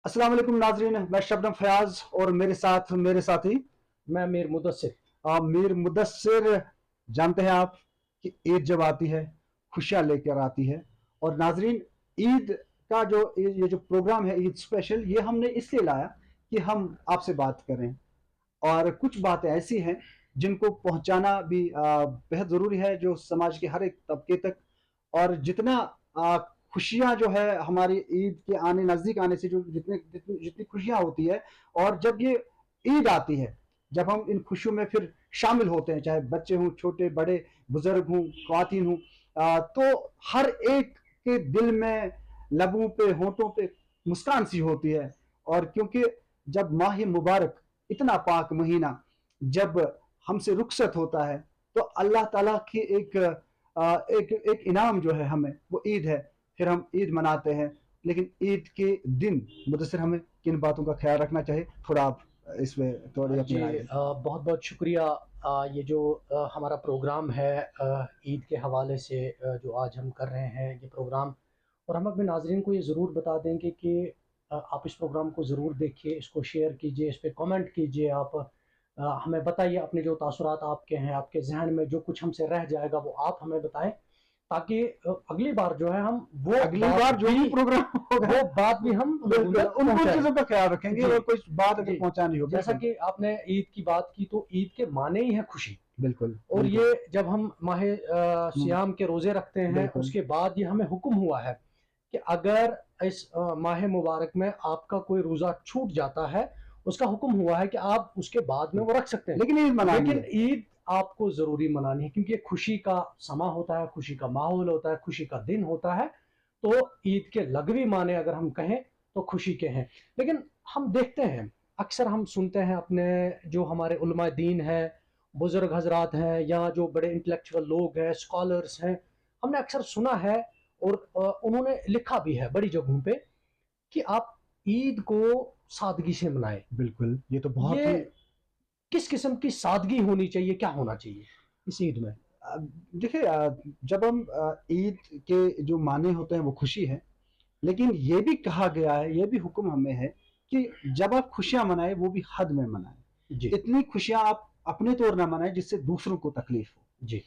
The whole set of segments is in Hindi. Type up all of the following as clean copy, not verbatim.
अस्सलाम वालेकुम नाजरीन, मैं शबनम फयाज और मेरे साथ मेरे साथी मैं मीर मुदस्सिर। मीर मुदस्सिर। जानते हैं आप कि ईद जब आती है खुशियां लेकर आती है। और नाजरीन, ईद का जो ये जो प्रोग्राम है ईद स्पेशल, ये हमने इसलिए लाया कि हम आपसे बात करें। और कुछ बातें ऐसी हैं जिनको पहुंचाना भी बेहद ज़रूरी है, जो समाज के हर एक तबके तक। और जितना खुशियां जो है हमारी ईद के आने नज़दीक आने से जो जितने जितनी जितनी खुशियां होती है, और जब ये ईद आती है, जब हम इन खुशियों में फिर शामिल होते हैं, चाहे बच्चे हों, छोटे बड़े, बुजुर्ग हों, ख्वातीन हों, तो हर एक के दिल में, लबों पे, होंठों पे मुस्कान सी होती है। और क्योंकि जब माह मुबारक, इतना पाक महीना जब हमसे रुखसत होता है, तो अल्लाह ताला की एक इनाम जो है हमें, वो ईद है। फिर हम ईद मनाते हैं। लेकिन ईद के दिन मुदस्सिर हमें किन बातों का ख्याल रखना चाहिए, थोड़ा आप इसमें थोड़ी अपनी जी, राय दें। बहुत बहुत शुक्रिया। ये जो हमारा प्रोग्राम है ईद के हवाले से, जो आज हम कर रहे हैं ये प्रोग्राम, और हम अपने नाजरीन को ये ज़रूर बता देंगे कि आप इस प्रोग्राम को ज़रूर देखिए, इसको शेयर कीजिए, इस पर कमेंट कीजिए। आप हमें बताइए अपने जो तासुरात आपके हैं, आपके जहन में जो कुछ हमसे रह जाएगा वो आप हमें बताएं, ताकि अगली बार जो है हम अगली बार जो भी प्रोग्राम होगा, वो बात भी हम लोगों बिल्कुल तक उन पहुंचाएं। चीजों का ख्याल रखेंगे, जी और कुछ बात अगर जी, पहुंचानी हो, जैसा बिल्कुल कि आपने ईद की बात की, तो ईद के माने ही है खुशी। बिल्कुल और बिल्कुल। ये जब हम माहे सियाम के रोजे रखते हैं, बिल्कुल उसके बाद ये हमें हुक्म हुआ है कि अगर इस माह मुबारक में आपका कोई रोजा छूट जाता है, उसका हुक्म हुआ है कि आप उसके बाद में वो रख सकते हैं, लेकिन ईद मनानी लेकिन है। ईद आपको जरूरी मनानी है, क्योंकि ये खुशी का समा होता है, खुशी का माहौल होता है, खुशी का दिन होता है। तो ईद के लगवी माने अगर हम कहें तो खुशी के हैं। लेकिन हम देखते हैं, अक्सर हम सुनते हैं, अपने जो हमारे उलमा दीन है, बुजुर्ग हजरात हैं, या जो बड़े इंटेलेक्चुअल लोग हैं, स्कॉलर्स हैं, हमने अक्सर सुना है और उन्होंने लिखा भी है बड़ी जगहों पे कि आप ईद को सादगी से मनाएं। बिल्कुल, ये तो बहुत ये ही किस किस्म की सादगी होनी चाहिए, क्या होना चाहिए इस ईद में? देखिए, जब हम ईद के जो माने होते हैं वो खुशी है। लेकिन ये भी कहा गया है, ये भी हुक्म हमें है कि जब आप खुशियां मनाएं, वो भी हद में मनाएं। जी इतनी खुशियां आप अपने तौर ना मनाएं जिससे दूसरों को तकलीफ हो। जी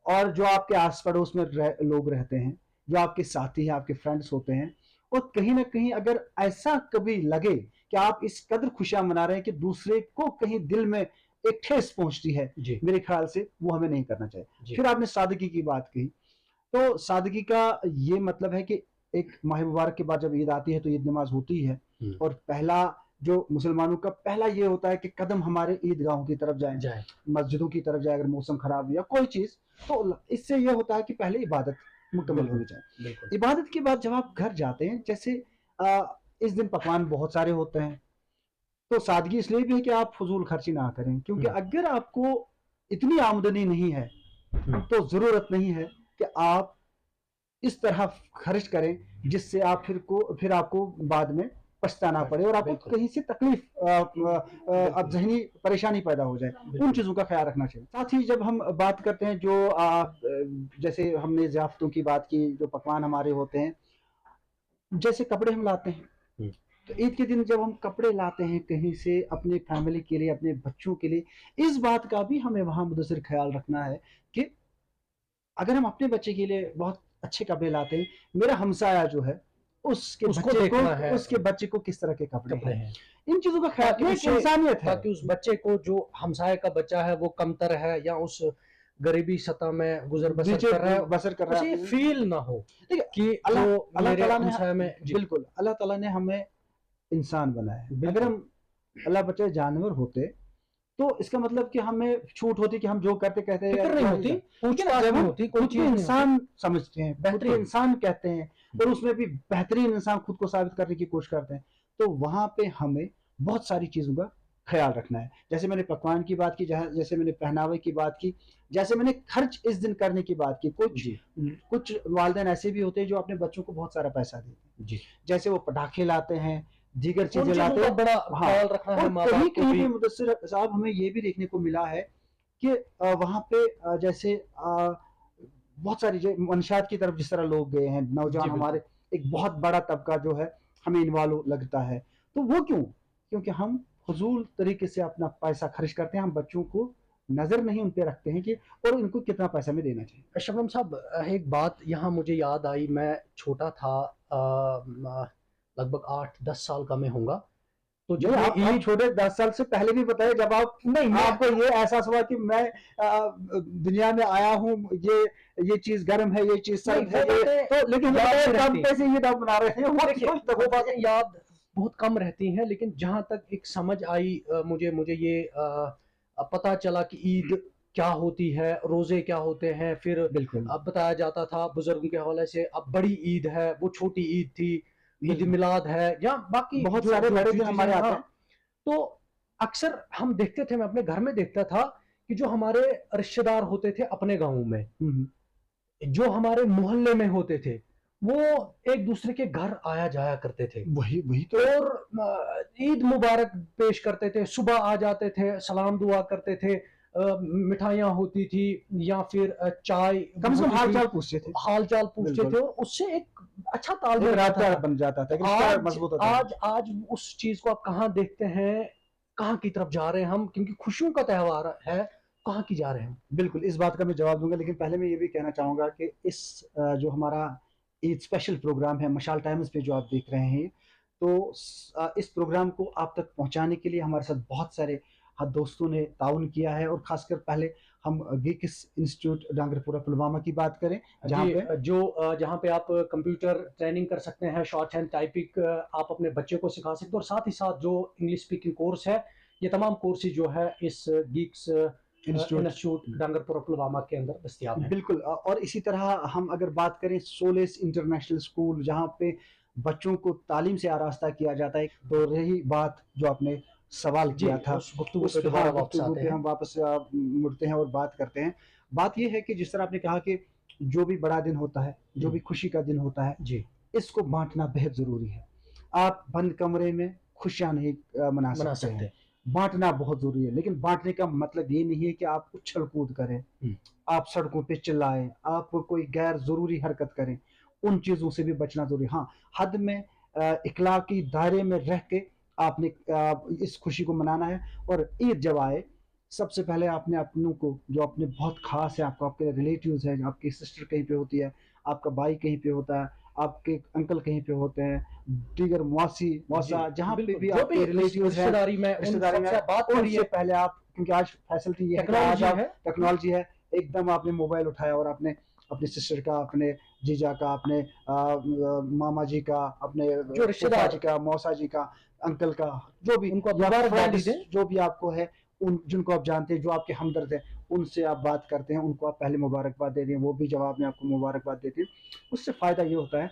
और जो आपके आस पड़ोस में लोग रहते हैं, जो आपके साथी हैं, आपके फ्रेंड्स होते हैं, और कहीं ना कहीं अगर ऐसा कभी लगे कि आप इस कदर खुशियां मना रहे हैं कि दूसरे को कहीं दिल में एक ठेस पहुंचती है, जी मेरे ख्याल से वो हमें नहीं करना चाहिए। जी फिर आपने सादगी की बात कही, तो सादगी का ये मतलब है कि एक माह मुबारक के बाद जब ईद आती है तो ईद नमाज होती है। और पहला जो मुसलमानों का पहला ये होता है कि कदम हमारे ईदगाहों की तरफ जाएं, जाए। मस्जिदों की तरफ जाए, अगर मौसम खराब या कोई चीज। तो इससे ये होता है कि पहले इबादत मुकम्मल बिल्कुल होनी चाहिए। बिल्कुल। इबादत के बाद जब आप घर जाते हैं, जैसे इस दिन पकवान बहुत सारे होते हैं, तो सादगी इसलिए भी है कि आप फजूल खर्ची ना करें, क्योंकि अगर आपको इतनी आमदनी नहीं है तो जरूरत नहीं है कि आप इस तरह खर्च करें जिससे आप फिर आपको बाद में पछताना पड़े और आपको बिल्कुल कहीं से तकलीफ, अब जहनी परेशानी पैदा हो जाए। उन बिल्कुल। चीज़ों का ख्याल रखना चाहिए। साथ ही जब हम बात करते हैं, जो जैसे हमने ज़ियाफ़तों की बात की, जो पकवान हमारे होते हैं, जैसे कपड़े हम लाते हैं, तो ईद के दिन जब हम कपड़े लाते हैं कहीं से अपने फैमिली के लिए, अपने बच्चों के लिए, इस बात का भी हमें वहाँ मुदस्सिर ख्याल रखना है कि अगर हम अपने बच्चे के लिए बहुत अच्छे कपड़े लाते हैं, मेरा हमसाया जो है उसको देखना है, उसके बच्चे को किस तरह के कपड़े कपड़े हैं। हैं, इन चीजों का ख्याल, ताकि ये एक उसे, इंसानियत है। ताकि उस बच्चे को, जो हमसाए का बच्चा है, वो कमतर है या उस गरीबी सतह में गुजर बसर नीचे कर रहा है, बसर कर रहा उसे ये है। फील ना हो देखिए, कि अल्लाह जो अल्लाह मेरे ताला ने, हमसाया में। जी बिल्कुल अल्लाह ताला ने हमें इंसान बनाया है। अगर बिल्कुल। हम अल्लाह बचाए जानवर होते, तो इसका मतलब कि हमें छूट होती कि हम जो करते कहते फिक्र नहीं होती, लेकिन पूछताछ जब नहीं हम होती, कोई खुद को चीज नहीं होती। इंसान समझते हैं, खुद को बेहतरीन। इंसान कहते हैं, और उसमें भी बेहतरीन इंसान खुद को साबित करने की कोशिश करते हैं, तो वहां पे हमें बहुत सारी चीजों का ख्याल रखना है। जैसे मैंने पकवान की बात की, जैसे मैंने पहनावे की बात की, जैसे मैंने खर्च इस दिन करने की बात की। कुछ जी कुछ वालिदैन ऐसे भी होते हैं जो अपने बच्चों को बहुत सारा पैसा देते हैं, जी, जैसे वो पटाखे लाते हैं, दीगर उन चीजें चीजों लाते का हैं। बड़ा हाँ, ख्याल रखना है और माँ कहीं बाप को कहीं भी। पे मुदस्सिर साहब हमें ये भी देखने को मिला है कि वहां पे जैसे बहुत सारी मंशात की तरफ जिस तरह लोग गए हैं, नौजवान जी हमारे, बिल्कुल। एक बहुत बड़ा तबका जो है हमें इन्वॉल्व लगता है। तो वो क्यों? क्योंकि हम फजूल तरीके से अपना पैसा खर्च करते हैं, हम बच्चों को नजर नहीं उन पे रखते हैं कि और इनको कितना पैसा हमें देना चाहिए। शबनम साहब, एक बात यहाँ मुझे याद आई। मैं छोटा था, लगभग 8-10 साल का मैं होऊंगा। तो जब नहीं, ये आप ईद, छोटे 10 साल से पहले भी बताए, जब आप नहीं मैं, आपको ये एहसास हुआ कि मैं दुनिया में आया हूँ, ये चीज गर्म है, ये चीज नहीं सर्द वो है, ये बातें तो लेकिन याद बताए से कब रहती, कैसे ईद आप मना रहे हैं, वो देखिए क्यों तो वो बातें याद बहुत कम रहती हैं, लेकिन जहाँ तक एक समझ आई, मुझे ये पता चला कि ईद क्या होती है, रोजे क्या होते हैं। फिर बिल्कुल अब बताया जाता था बुजुर्गों के हवाले से, अब बड़ी ईद है, वो छोटी ईद थी, ईद बिल्कुल मिलाद है, या बाकी बहुत जो सारे जो बड़े जो दिन चीजें हमारे हैं। आते हाँ, हैं। तो अक्सर हम देखते थे, मैं अपने घर में देखता था कि जो हमारे रिश्तेदार होते थे अपने गाँव में, हम्म, जो हमारे मोहल्ले में होते थे, वो एक दूसरे के घर आया जाया करते थे वही वही तो और ईद मुबारक पेश करते थे। सुबह आ जाते थे, सलाम दुआ करते थे, मिठाइयाँ होती थी, या फिर चाय कम से कम होती हाल थी, चाल पूछते थे, हाल चाल पूछते बिल्कुल थे, और उससे एक अच्छा एक तालमेल रहता रास्ता था। बन जाता था, एक रिश्ता आज मजबूत होता था। आज उस चीज को आप कहाँ देखते हैं, कहाँ की तरफ जा रहे हैं हम, क्योंकि खुशियों का त्योहार है, कहाँ की जा रहे हैं हम। बिल्कुल इस बात का मैं जवाब दूंगा, लेकिन पहले मैं ये भी कहना चाहूंगा कि इस जो हमारा ईद स्पेशल प्रोग्राम है मशाल टाइम्स पे जो आप देख रहे हैं, तो इस प्रोग्राम को आप तक पहुंचाने के लिए हमारे साथ बहुत सारे दोस्तों ने ताउन किया है, और खासकर पहले हम गिकिस इंस्टीट्यूट डांगरपुरा पुलवामा की बात करें, जहाँ जी, पे जहाँ पे आप कंप्यूटर ट्रेनिंग कर सकते हैं, शॉर्ट हैंड टाइपिंग आप अपने बच्चे को सिखा सकते हैं, और साथ ही साथ जो इंग्लिश स्पीकिंग कोर्स है, ये तमाम कोर्सेज जो है इस गीक्स इंस्टीट्यूट इंस्टीट्यूट डांगरपुरा पुलवामा के अंदर दस्तियाब है। बिल्कुल और इसी तरह हम अगर बात करें सोलेस इंटरनेशनल स्कूल, जहाँ पे बच्चों को तालीम से आरास्ता किया जाता है। तो रही बात जो आपने सवाल जी, किया था, उस गुफ्तगू उस पे दोबारा वापस गुफ्तगू आते पे हैं। हम वापस मुड़ते हैं और बात करते हैं। बात ये है कि जिस तरह आपने कहा कि जो भी बड़ा दिन होता है, जो भी खुशी का दिन होता है, जी, इसको बांटना बेहद ज़रूरी है। आप बंद कमरे में खुशियाँ नहीं मना मना सकते हैं, सकते हैं। बांटना बहुत ज़रूरी है। लेकिन बांटने का मतलब ये नहीं है कि आप उछल कूद करें, आप सड़कों पे चिल्लाएं, आप कोई गैर ज़रूरी हरकत करें, उन चीज़ों से भी बचना ज़रूरी है। हाँ, हद में इखलाकी दायरे में रह के आपने इस खुशी को मनाना है। और ईद जब आए, सबसे पहले आपने अपनों को, जो अपने बहुत खास है, आपको आपके रिलेटिव्स हैं, आपकी सिस्टर कहीं पे होती है, आपका भाई कहीं पे होता है, आपके अंकल कहीं पे होते हैं, दीगर मौसी मौसा, जहाँ पे बिल्कुल, भी जो भी आपके रिलेटिव्स हैं रिश्तेदारी में, उन रिश्तेदारी में, सबसे बात उनसे करिए। पहले आप, क्योंकि आज फैसिलिटी ये है कि आज टेक्नोलॉजी आप है। टेक्नोलॉजी है, एकदम आपने मोबाइल उठाया और आपने अपने सिस्टर का, अपने जीजा का, अपने मामा जी का, अपने जो रिश्तेदार, फूफा जी का, मौसा जी का, अंकल का, जो भी उनको या मुबारकबादी फ्रेंड्स दें। जो भी आपको है, उन जिनको आप जानते हैं, जो आपके हमदर्द हैं, उनसे आप बात करते हैं, उनको आप पहले मुबारकबाद दे दें, वो भी जवाब में आपको मुबारकबाद देते हैं। उससे फ़ायदा ये होता है,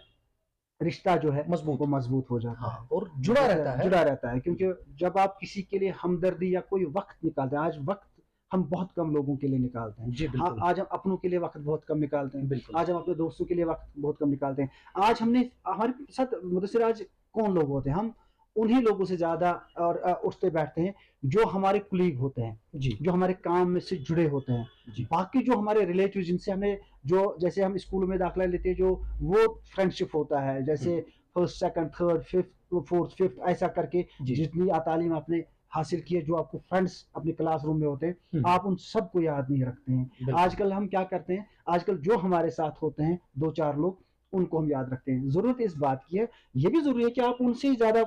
रिश्ता जो है मजबूत, वो मजबूत हो जाता है, हाँ, और जुड़ा रहता है। जुड़ा रहता है। क्योंकि जब आप किसी के लिए हमदर्दी या कोई वक्त निकालते हैं, आज वक्त हम बहुत कम लोगों के लिए निकालते हैं। जी बिल्कुल, आज हम अपनों के लिए वक्त बहुत कम निकालते हैं, बिल्कुल। आज हम अपने दोस्तों के लिए वक्त बहुत कम निकालते हैं। आज हमने हमारे साथ मुदस्सिर, आज कौन लोग होते हैं, हम उन्हीं लोगों से ज़्यादा और उठते बैठते हैं जो हमारे कुलीग होते हैं, जी, जो हमारे काम में से जुड़े होते हैं। जी, बाकी जो हमारे रिलेटिव, जिनसे हमें, जो जैसे हम स्कूल में दाखिला लेते हैं, जो वो फ्रेंडशिप होता है, जैसे first second third fifth fourth fifth ऐसा करके, जी, जितनी तालीम आपने हासिल की है, जो आपको फ्रेंड्स अपने क्लासरूम में होते हैं, आप उन सबको याद नहीं रखते हैं। बिल्कुल। आजकल हम क्या करते हैं, आजकल जो हमारे साथ होते हैं दो चार लोग, उनको हम याद रखते हैं। ज़रूरत इस बात की है, ये भी ज़रूरी है कि आप उनसे ही ज़्यादा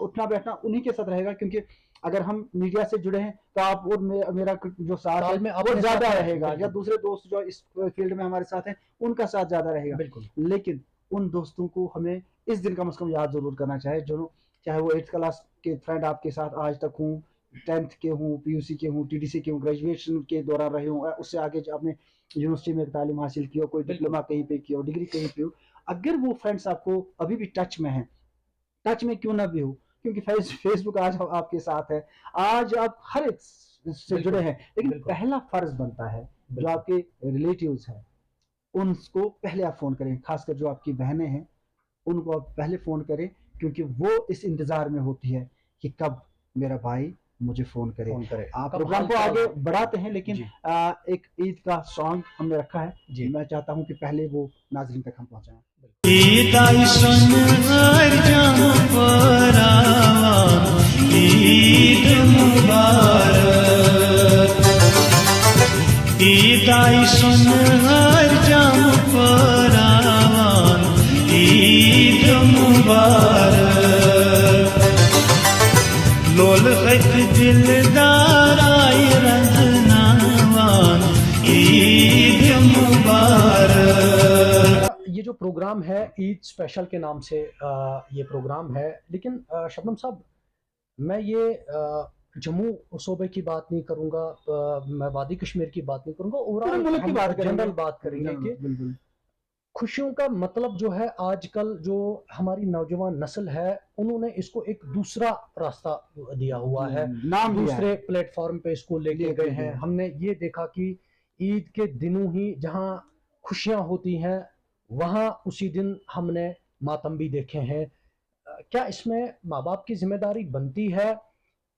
उठना बैठना उन्हीं के साथ रहेगा, क्योंकि अगर हम मीडिया से जुड़े हैं तो आप और मेरा जो साथ है में वो अपने ज़्यादा साथ है, रहेगा, या बिल्कुल। दूसरे दोस्त जो इस फील्ड में हमारे साथ हैं, उनका साथ ज़्यादा रहेगा। बिल्कुल, लेकिन उन दोस्तों को हमें इस दिन कम से कम याद ज़रूर करना चाहिए, जो चाहे वो 8th क्लास के फ्रेंड आपके साथ आज तक हूँ, 10th के हूँ, PUC के हूँ, TDC के हूँ, ग्रेजुएशन के दौरान रहे हूँ, उससे आगे जो आपने यूनिवर्सिटी में तालीम हासिल की हो, कोई डिप्लोमा कहीं पे किया हो, डिग्री कहीं पे हो, अगर वो फ्रेंड्स आपको अभी भी टच में हैं, टच में क्यों ना भी हो, क्योंकि फेसबुक आज आपके साथ है, आज आप हर एक से जुड़े हैं, लेकिन पहला फर्ज बनता है जो आपके रिलेटिव्स हैं, उनको पहले आप फोन करें। खासकर जो आपकी बहनें हैं, उनको आप पहले फोन करें, क्योंकि वो इस इंतजार में होती है कि कब मेरा भाई मुझे फोन करे। आप प्रोग्राम को आगे बढ़ाते हैं, लेकिन एक ईद का सॉन्ग हमने रखा है, मैं चाहता हूं कि पहले वो नाज़रीन तक हम पहुंचाएं। आई सुन हर जम फरावान ईद मुबारक लोल खत दिलदार आई रंजनावान ईद मुबारक। ये जो प्रोग्राम है ईद स्पेशल के नाम से ये प्रोग्राम है, लेकिन शबनम साहब मैं ये जम्मू सूबे की बात नहीं करूंगा, मैं वादी कश्मीर की बात नहीं करूंगा, ओवरऑल मुल्क की बात करेंगे, जनरल बात करेंगे कि बिल्कुल खुशियों का मतलब जो है आजकल जो हमारी नौजवान नस्ल है उन्होंने इसको एक दूसरा रास्ता दिया हुआ है, नाम दिया दूसरे है। प्लेटफॉर्म पे इसको लेके लेके गए गए हैं। हैं। हमने ये देखा कि ईद के दिनों ही जहां खुशियां होती हैं वहां उसी दिन हमने मातम भी देखे हैं। क्या इसमें माँ बाप की जिम्मेदारी बनती है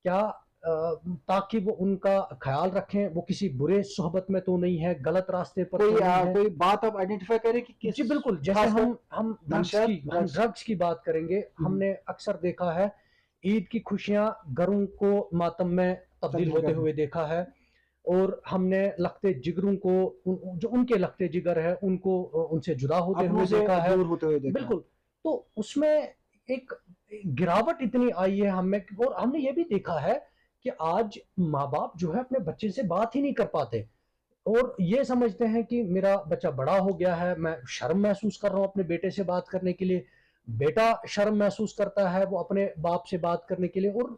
क्या, ताकि वो उनका ख्याल रखें, वो किसी बुरे सोहबत में तो नहीं है, गलत रास्ते पर तो नहीं है? कोई बात आप आइडेंटिफाई करें कि किस जी बिल्कुल, जैसे खासकर हम नशा, ड्रग्स की बात करेंगे। हमने अक्सर देखा है ईद की खुशियां घरों को मातम में तब्दील तब्दील होते कर हुए देखा है, और हमने लगते जिगरों को जो उनके लगते जिगर है उनको उनसे जुदा होते अपनों हुए से देखा है। दूर होते हुए देखा। बिल्कुल, तो उसमें एक गिरावट इतनी आई है हमें, और हमने ये भी देखा है कि आज माँ बाप जो है अपने बच्चे से बात ही नहीं कर पाते, और ये समझते हैं कि मेरा बच्चा बड़ा हो गया है, मैं शर्म महसूस कर रहा हूँ अपने बेटे से बात करने के लिए, बेटा शर्म महसूस करता है वो अपने बाप से बात करने के लिए। और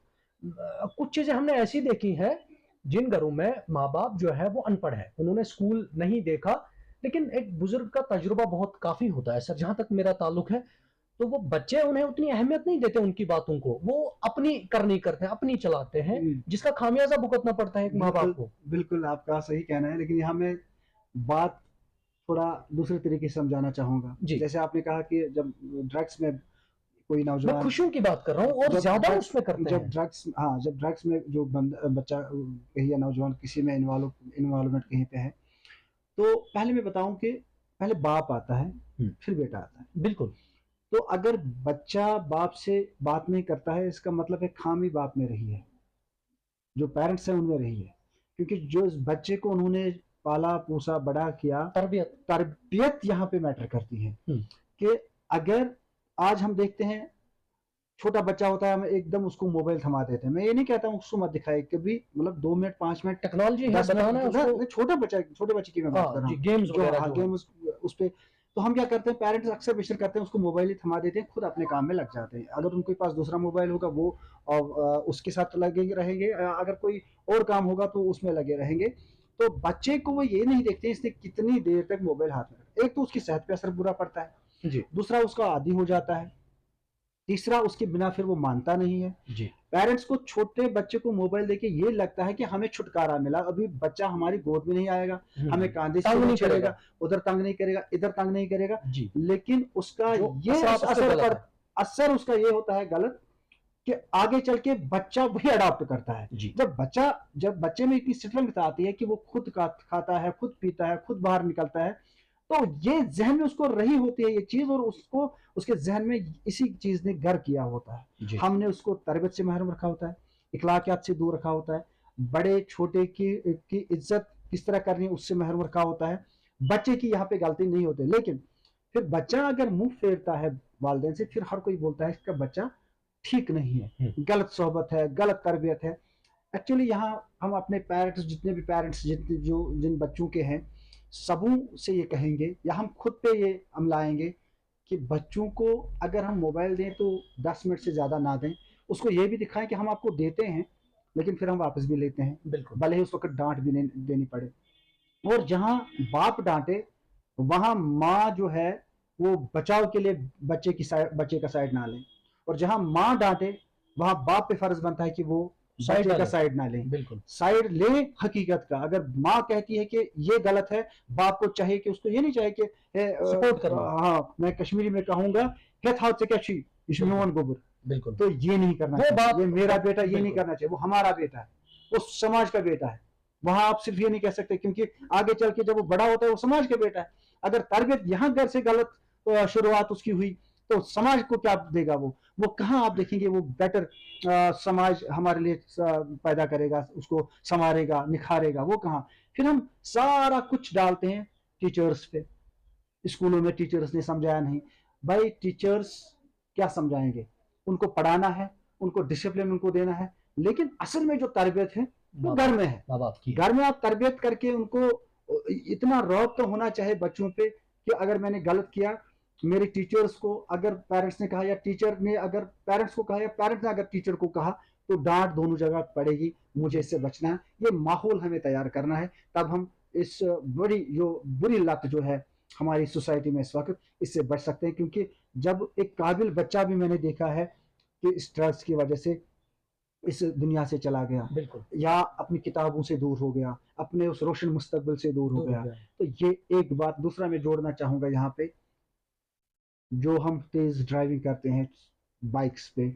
कुछ चीजें हमने ऐसी देखी हैं जिन घरों में माँ बाप जो है वो अनपढ़ है, उन्होंने स्कूल नहीं देखा, लेकिन एक बुजुर्ग का तजुर्बा बहुत काफी होता है सर, जहां तक मेरा ताल्लुक है। तो वो बच्चे उन्हें उतनी अहमियत नहीं देते उनकी बातों को, वो अपनी करनी करते हैं, अपनी चलाते हैं, जिसका खामियाजा भुगतना पड़ता है एक माँ बाप को। बिल्कुल आपका सही कहना है, लेकिन यहाँ मैं बात थोड़ा दूसरे तरीके से समझाना चाहूंगा। जी। जैसे आपने कहा कि जब ड्रग्स में कोई मैं नौजवान, खुशियों की बात कर रहा हूँ, और जब ज्यादा ड्रग्स- उसमें करते जब हैं। ड्रग्स हाँ जब ड्रग्स में जो बच्चा कहीं या नौजवान किसी में इन्वॉल्वमेंट कहीं पे है, तो पहले मैं बताऊं कि पहले बाप आता है, फिर बेटा आता है। बिल्कुल, तो अगर बच्चा बाप से बात नहीं करता है, इसका मतलब है खामी बाप में रही है, जो पेरेंट्स हैं उनमें रही है, क्योंकि जो इस बच्चे को उन्होंने पाला पोसा बड़ा किया, तरबियत यहाँ पे मैटर करती है। कि अगर आज हम देखते हैं छोटा बच्चा होता है, हम एकदम उसको मोबाइल थमा देते हैं, मैं ये नहीं कहता हूँ उसको मत दिखाए कभी, मतलब 2 मिनट 5 मिनट टेक्नोलॉजी है, 10 बताना है मिनट, उसको। छोटे बच्चे की मैं बात कर रहा हूँ, गेम्स वगैरह जो है। गेम उस पे, तो हम क्या करते हैं, पेरेंट्स अक्सर बेशर करते हैं उसको मोबाइल ही थमा देते हैं, खुद अपने काम में लग जाते हैं। अगर उनके पास दूसरा मोबाइल होगा वो उसके साथ लगे रहेंगे, अगर कोई और काम होगा तो उसमें लगे रहेंगे। तो बच्चे को वो ये नहीं देखते इसने कितनी देर तक मोबाइल हाथ में रखा। एक तो उसकी सेहत पे असर बुरा पड़ता है जी, दूसरा उसका आदी हो जाता है, तीसरा उसके बिना फिर वो मानता नहीं है जी। पेरेंट्स को। छोटे बच्चे को मोबाइल देके ये लगता है कि हमें छुटकारा मिला, अभी बच्चा हमारी गोद में नहीं आएगा, हमें कांधे से तंग नहीं नहीं करेगा। करेगा, उधर तंग नहीं करेगा, इधर तंग नहीं करेगा, जी। लेकिन उसका जो ये असर उसके गलत है। असर उसका ये होता है गलत, कि आगे चल के बच्चा वही अडॉप्ट करता है। जी। जब बच्चे में इतनी स्ट्रेंथ आती है कि वो खुद खाता है, खुद पीता है, खुद बाहर निकलता है, तो ये जहन में उसको रही होती है ये चीज, और उसको उसके जहन में इसी चीज ने घर किया होता है। हमने उसको तरबियत से महरूम रखा होता है, इखलाकियात से दूर रखा होता है, बड़े छोटे की इज्जत किस तरह करनी है उससे महरूम रखा होता है। बच्चे की यहाँ पे गलती नहीं होती, लेकिन फिर बच्चा अगर मुंह फेरता है वालिदैन से, फिर हर कोई बोलता है इसका बच्चा ठीक नहीं है, गलत सोहबत है, गलत तरबियत है। एक्चुअली यहाँ हम अपने पेरेंट्स, जितने भी पेरेंट्स जिन बच्चों के हैं, सबों से ये कहेंगे या हम खुद पे ये अमलाएंगे कि बच्चों को अगर हम मोबाइल दें तो 10 मिनट से ज़्यादा ना दें। उसको ये भी दिखाएं कि हम आपको देते हैं लेकिन फिर हम वापस भी लेते हैं, बिल्कुल, भले ही उस वक्त डांट भी नहीं देनी पड़े। और जहाँ बाप डांटे वहाँ माँ जो है वो बचाव के लिए बच्चे का साइड ना लें, और जहाँ माँ डांटे वहाँ बाप पे फर्ज बनता है कि वो बच्चे का साइड ना लें। बिल्कुल, साइड ले हकीकत का। अगर माँ कहती है कि ये गलत है, बाप को चाहिए कि उसको ये नहीं चाहिए कि सपोर्ट करना। हाँ, मैं कश्मीरी में कहूंगा हेत हाथ से कैसी इश्मियोन गोबर, बिल्कुल, तो ये नहीं करना चाहिए, ये मेरा बेटा ये नहीं करना चाहिए, वो हमारा बेटा है, वो समाज का बेटा है। वहां आप सिर्फ ये नहीं कह सकते, क्योंकि आगे चल के जब वो बड़ा होता है वो समाज का बेटा है। अगर तरबियत यहाँ घर से गलत शुरुआत उसकी हुई तो समाज को क्या देगा वो कहाँ आप देखेंगे वो बेटर समाज हमारे लिए पैदा करेगा, उसको संवारेगा, निखारेगा, वो कहाँ। फिर हम सारा कुछ डालते हैं टीचर्स पे। स्कूलों में टीचर्स ने समझाया नहीं, भाई टीचर्स क्या समझाएंगे, उनको पढ़ाना है, उनको डिसिप्लिन उनको देना है, लेकिन असल में जो तरबियत है वो घर में है। माँ बाप की। घर में आप तरबियत करके उनको इतना रौब तो होना चाहिए बच्चों पे कि अगर मैंने गलत किया, मेरे टीचर्स को अगर पेरेंट्स ने कहा या टीचर ने अगर पेरेंट्स को कहा या पेरेंट्स ने अगर टीचर को कहा तो डांट दोनों जगह पड़ेगी, मुझे इससे बचना है। ये माहौल हमें तैयार करना है, तब हम इस बड़ी जो बुरी लत जो है हमारी सोसाइटी में इस वक्त, इससे बच सकते हैं। क्योंकि जब एक काबिल बच्चा भी मैंने देखा है कि इस ड्रग्स की वजह से इस दुनिया से चला गया, बिल्कुल, या अपनी किताबों से दूर हो गया, अपने उस रोशन मुस्तकबिल से दूर हो गया। तो ये एक बात। दूसरा मैं जोड़ना चाहूंगा यहाँ पे, जो हम तेज ड्राइविंग करते हैं बाइक्स पे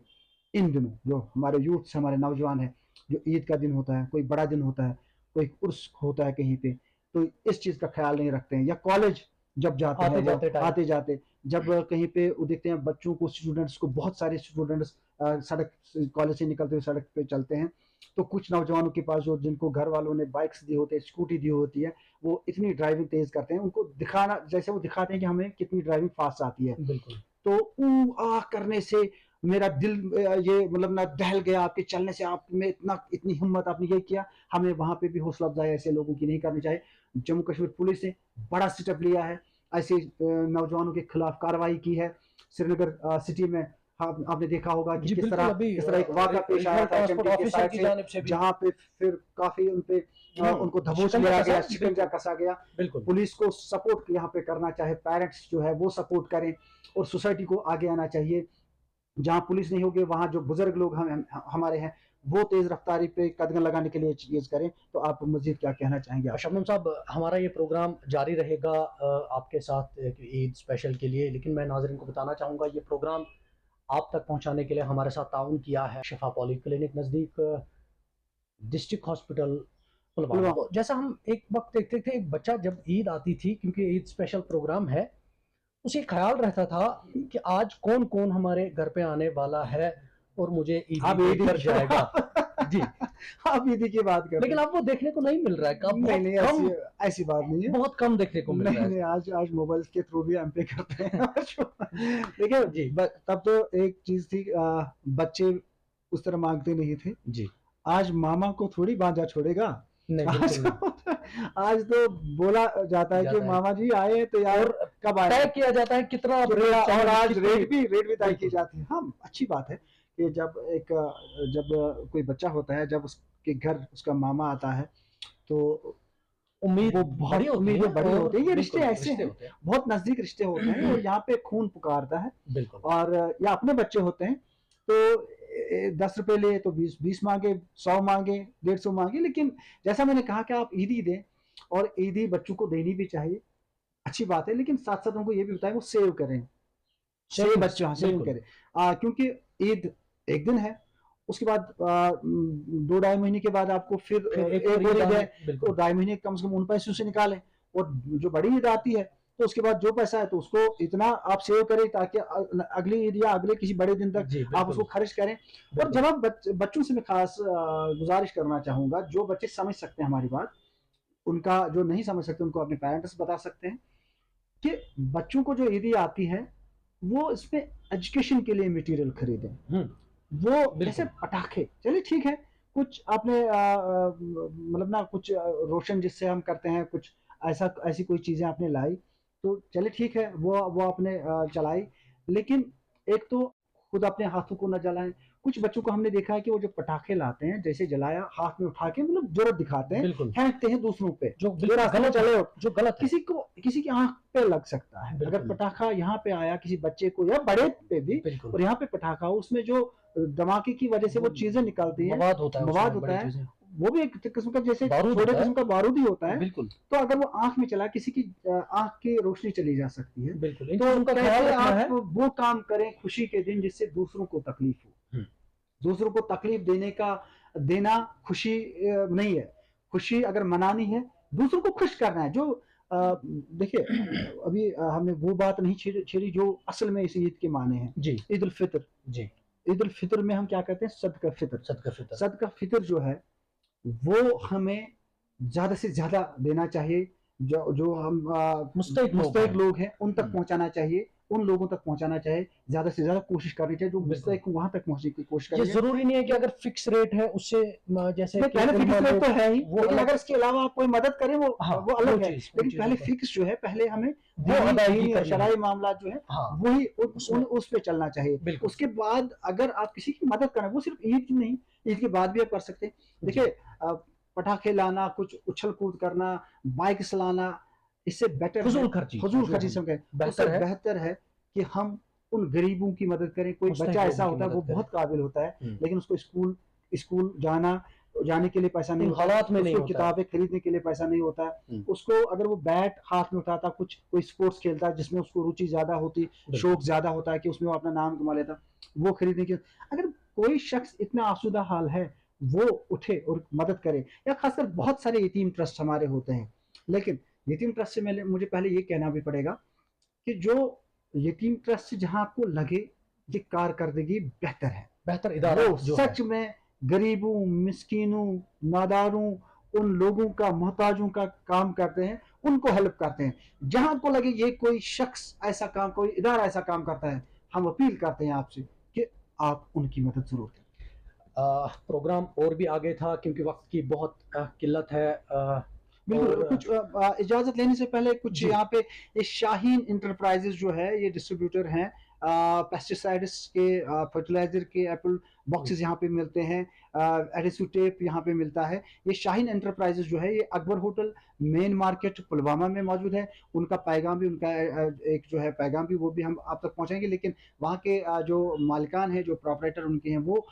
इन दिनों, जो हमारे यूथ हमारे नौजवान हैं, जो ईद का दिन होता है, कोई बड़ा दिन होता है, कोई उर्स होता है कहीं पे, तो इस चीज का ख्याल नहीं रखते हैं। या कॉलेज जब जाते हैं, आते जाते जब कहीं पे देखते हैं बच्चों को, स्टूडेंट्स को, बहुत सारे स्टूडेंट्स सड़क कॉलेज से निकलते हुए सड़क पे चलते हैं, तो कुछ नौजवानों के पास जो जिनको घर वालों ने बाइक्स दी होती है, स्कूटी दी होती है, वो इतनी ड्राइविंग तेज करते हैं, उनको दिखाना, जैसे वो दिखाते हैं कि हमें कितनी ड्राइविंग फास्ट आती है। बिल्कुल। तो ऊ आ करने से मेरा दिल ये मतलब ना दहल गया, आपके चलने से आप में इतनी हिम्मत आपने ये किया। हमें वहां पे भी हौसला अफजाई ऐसे लोगों की नहीं करनी चाहिए। जम्मू कश्मीर पुलिस ने बड़ा स्टेप लिया है, ऐसे नौजवानों के खिलाफ कार्रवाई की है। श्रीनगर सिटी में आपने देखा होगा कि किस तरह एक वाक़ा पेश आया था के साइड से, जहां पे फिर काफी उनको दबोच लिया गया, शिकंजा कसा गया। पुलिस को सपोर्ट यहाँ पे करना चाहिए, पेरेंट्स जो है वो सपोर्ट करें, और सोसाइटी को आगे आना चाहिए। जहाँ पुलिस नहीं होगी वहाँ जो बुजुर्ग लोग हमारे हैं वो तेज रफ्तारी पे कदम लगाने के लिए चीज करें। तो आप मजीद क्या कहना चाहेंगे? शबनम साहब, हमारा ये प्रोग्राम जारी रहेगा आपके साथ ईद स्पेशल के लिए, लेकिन मैं नाज़रीन को बताना चाहूँगा ये प्रोग्राम आप तक पहुँचाने के लिए हमारे साथ ताउन किया है शिफा पॉली क्लिनिक नज़दीक डिस्ट्रिक्ट हॉस्पिटल पुलवामा। जैसा हम एक वक्त देखते थे, एक बच्चा जब ईद आती थी, क्योंकि ईद स्पेशल प्रोग्राम है, उसे ख्याल रहता था कि आज कौन कौन हमारे घर पे आने वाला है और मुझे ईद पर जाएगा। जी, आप ईदी की बात कर, लेकिन अब वो देखने को नहीं मिल रहा है। नहीं, ऐसी बात नहीं है, बहुत कम देखने को मिल रहा है। आज मोबाइल के थ्रू भी हम पे करते हैं। देखिए जी, तब तो एक चीज थी, बच्चे उस तरह मांगते नहीं थे जी। आज मामा को थोड़ी बांझा छोड़ेगा। आज तो बोला जाता है कि मामा जी आए तो यार कब आए, तय किया जाता है कितना, और आज रेट भी तय की जाती है। हाँ, अच्छी बात है कि जब कोई बच्चा होता है, जब उसके घर उसका मामा आता है तो उम्मीदें बड़ी होती है। ये रिश्ते ऐसे हैं, बहुत नजदीक रिश्ते होते हैं, और यहाँ पे खून पुकारता है। बिल्कुल। और या अपने बच्चे होते हैं तो 10 रुपए ले तो 20 मांगे, 100 मांगे, 150 मांगे, लेकिन जैसा मैंने कहा कि आप ईदी दें, और ईदी बच्चों को देनी भी चाहिए, अच्छी बात है, लेकिन साथ साथ उनको ये भी बताएं वो सेव करें, सेव बच्चे सेव करें। क्योंकि ईद एक दिन है, उसके बाद 2-2.5 महीने के बाद आपको फिर एक और ईद है, तो 2.5 महीने कम से कम उन पैसों से निकालें, और जो बड़ी ईद आती है तो उसके बाद जो पैसा है तो उसको इतना आप सेव करें ताकि अगली ईद या अगले किसी बड़े दिन तक आप उसको खर्च करें। और जब आप बच्चों से मैं खास गुजारिश करना चाहूंगा, जो बच्चे समझ सकते हैं हमारी बात, उनका जो नहीं समझ सकते उनको अपने पेरेंट्स बता सकते हैं कि बच्चों को जो ईदी आती है वो इसमें एजुकेशन के लिए मटेरियल खरीदें। वो जैसे पटाखे, चलिए ठीक है, कुछ आपने मतलब ना कुछ रोशन जिससे हम करते हैं, कुछ ऐसी कोई चीजें आपने लाई तो चले ठीक है, वो आपने चलाई, लेकिन एक तो खुद अपने हाथों को न जलाएं। कुछ बच्चों को हमने देखा है कि वो जो पटाखे लाते हैं, जैसे जलाया हाथ में उठा के मतलब जरूरत दिखाते हैं, फेंकते हैं दूसरों पे, जो गलत किसी की आंख पे लग सकता है। अगर पटाखा यहाँ पे आया किसी बच्चे को या बड़े पे भी, और यहाँ पे पटाखा, उसमें जो धमाके की वजह से वो चीजें निकलती है, मवाद होता है, वो भी एक किस्म का जैसे छोटे किस्म का बारूद ही होता है। बिल्कुल। तो अगर वो आंख में चला, किसी की आंख की रोशनी चली जा सकती है। बिल्कुल। तो कैसे आप वो काम करें खुशी के दिन जिससे दूसरों को तकलीफ हो। दूसरों को तकलीफ देना खुशी नहीं है। खुशी अगर मनानी है, दूसरों को खुश करना है। जो देखिए, अभी हमने वो बात नहीं छेड़ी जो असल में इस ईद के माने हैं। जी ईद उल फितर, जी। ईद उल फितर में हम क्या कहते हैं? सदका फितर। सदका फितर। सदका फितर जो है वो हमें ज़्यादा से ज़्यादा देना चाहिए। जो जो हम मुस्तहिक लोग हैं उन तक पहुंचाना चाहिए, उन लोगों तक पहुंचाना चाहिए, ज़्यादा से ज़्यादा कोशिश करनी चाहिए जो मुस्तहिक वहां तक पहुंचने की कोशिश ये करेंगे। जरूरी नहीं है कि अगर फिक्स रेट है उससे जैसे नहीं, पहले फिक्स रेट तो है ही, वो लेकिन अलग- अगर इसके अलावा आप कोई मदद करें वो हाँ, वो अलग वो है। चीज़- वो लेकिन चीज़ पहले अलग है। फिक्स जो है, पहले हमें वो अदायगी करनी शरई है। मामला जो है हाँ वही उसमें- उस पे चलना चाहिए। बिल्कुल। उसके बाद अगर आप किसी की मदद करें, वो सिर्फ ईद की नहीं, ईद के बाद भी आप कर सकते हैं। देखिए, पटाखे लाना, कुछ उछल कूद करना, बाइक चलाना, इससे बेटर फजूल खर्ची से बेहतर है कि हम उन गरीबों की मदद करें। कोई मुस्तहिक बच्चा लोगों ऐसा की होता है वो मदद करें। बहुत काबिल होता है, लेकिन उसको स्कूल जाने के लिए पैसा नहीं होता, हालात में नहीं उसको होता है। किताबें खरीदने के लिए पैसा नहीं होता है। उसको अगर वो बैट हाथ में उठाता, कोई स्पोर्ट्स खेलता है जिसमें उसको रुचि ज्यादा होती, शौक ज्यादा होता है कि उसमें वो अपना नाम कमा लेता, वो खरीदने की, अगर कोई शख्स इतना आसूदा हाल है वो उठे और मदद करे। या खासकर बहुत सारे यतीम ट्रस्ट हमारे होते हैं, लेकिन यतीम ट्रस्ट से मुझे पहले ये कहना भी पड़ेगा कि जो यतीम ट्रस्ट से जहां आपको लगे कि कारकर्दगी बेहतर है, बेहतर इदारा वो जो सच में गरीबों, मिस्कीनों, नादारों, उन लोगों का, मोहताजों का काम करते हैं, उनको हेल्प करते हैं। जहां आपको लगे ये कोई शख्स ऐसा काम, कोई इदारा ऐसा काम करता है, हम अपील करते हैं आपसे कि आप उनकी मदद जरूर करें। प्रोग्राम और भी आगे था क्योंकि वक्त की बहुत किल्लत है। बिल्कुल। और कुछ इजाजत लेने से पहले कुछ जी। यहाँ पे ये शाहीन इंटरप्राइजेस जो है ये डिस्ट्रीब्यूटर हैं पेस्टिसाइड्स के, फर्टिलाइजर के, एप्पल बॉक्सेस यहाँ पे मिलते हैं, एडिसिव टेप यहाँ पे मिलता है। ये शाहीन इंटरप्राइजेस जो है ये Akbar hotel main market Pulwama में मौजूद है। उनका पैगाम भी, उनका एक जो है पैगाम भी, वो भी हम आप तक पहुँचाएंगे। लेकिन वहाँ के जो मालिकान हैं, जो प्रोपराइटर उनके हैं, वो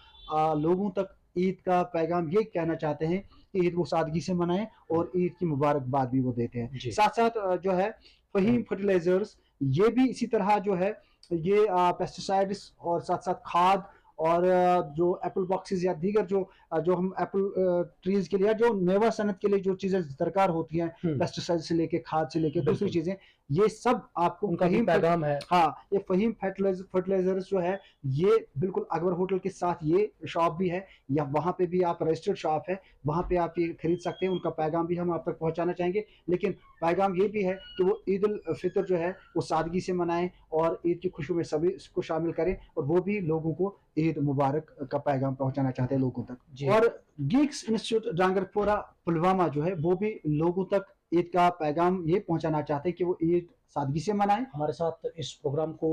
लोगों तक ईद का पैगाम ये कहना चाहते हैं कि ईद वो सादगी से मनाएं और ईद की मुबारकबाद भी वो देते हैं। जी। साथ साथ जो है फहीम फर्टिलाइजर्स, ये भी इसी तरह जो है ये पेस्टिसाइड्स और साथ साथ खाद और जो एप्पल बॉक्सेस या दीगर जो हम एप्पल ट्रीज के लिए, जो मेवा सनत के लिए जो चीजें दरकार होती हैं, पेस्टिसाइड से लेके, खाद से लेके दूसरी चीजें, ये सब रजिस्टर्ड उनका भी पैगाम है। हाँ, ये फहीम फर्टिलाइजर्स जो है ये बिल्कुल अकबर होटल के साथ ये शॉप भी है, या वहाँ पे भी आप रजिस्टर्ड शॉप है, वहाँ पे आप ये खरीद सकते हैं। उनका पैगाम भी हम आप तक पहुँचाना चाहेंगे। लेकिन पैगाम ये भी है कि वो ईद उल फितर जो है वो सादगी से मनाएं और ईद की खुशी में सभी को शामिल करें, और वो भी लोगों को ईद मुबारक का पैगाम पहुँचाना चाहते हैं लोगों तक। और गीक्स इंस्टीट्यूट डांगरपोरा पुलवामा जो है वो भी लोगों तक ईद का पैगाम ये पहुंचाना चाहते हैं कि वो ईद सादगी से मनाएं। हमारे साथ इस प्रोग्राम को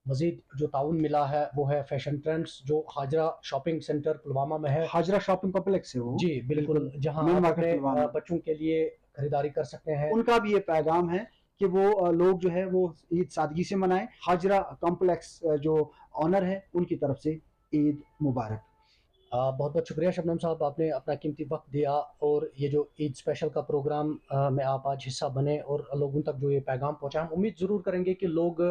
मजीद जो ताउन मिला है वो है फैशन ट्रेंड्स, जो हाजरा शॉपिंग सेंटर पुलवामा में है। हाजरा शॉपिंग कॉम्प्लेक्स है वो, जी बिल्कुल, जहां आप अपने बच्चों के लिए खरीदारी कर सकते हैं। उनका भी ये पैगाम है कि वो लोग जो है वो ईद सादगी से मनाएं। हाजरा कॉम्प्लेक्स जो ऑनर है उनकी तरफ से ईद मुबारक। बहुत बहुत शुक्रिया शबनम साहब, आपने अपना कीमती वक्त दिया और ये जो ईद स्पेशल का प्रोग्राम में आप आज हिस्सा बने और लोगों तक जो ये पैगाम पहुँचा। हम उम्मीद ज़रूर करेंगे कि लोग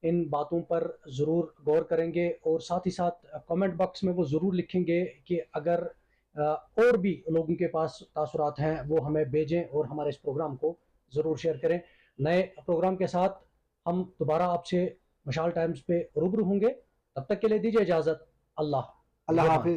इन बातों पर ज़रूर गौर करेंगे और साथ ही साथ कमेंट बॉक्स में वो ज़रूर लिखेंगे कि अगर और भी लोगों के पास तासुरात हैं वो हमें भेजें और हमारे इस प्रोग्राम को ज़रूर शेयर करें। नए प्रोग्राम के साथ हम दोबारा आपसे मशाल टाइम्स पे रूबरू होंगे। तब तक के लिए दीजिए इजाज़त। अल्लाह हाफ़िज़।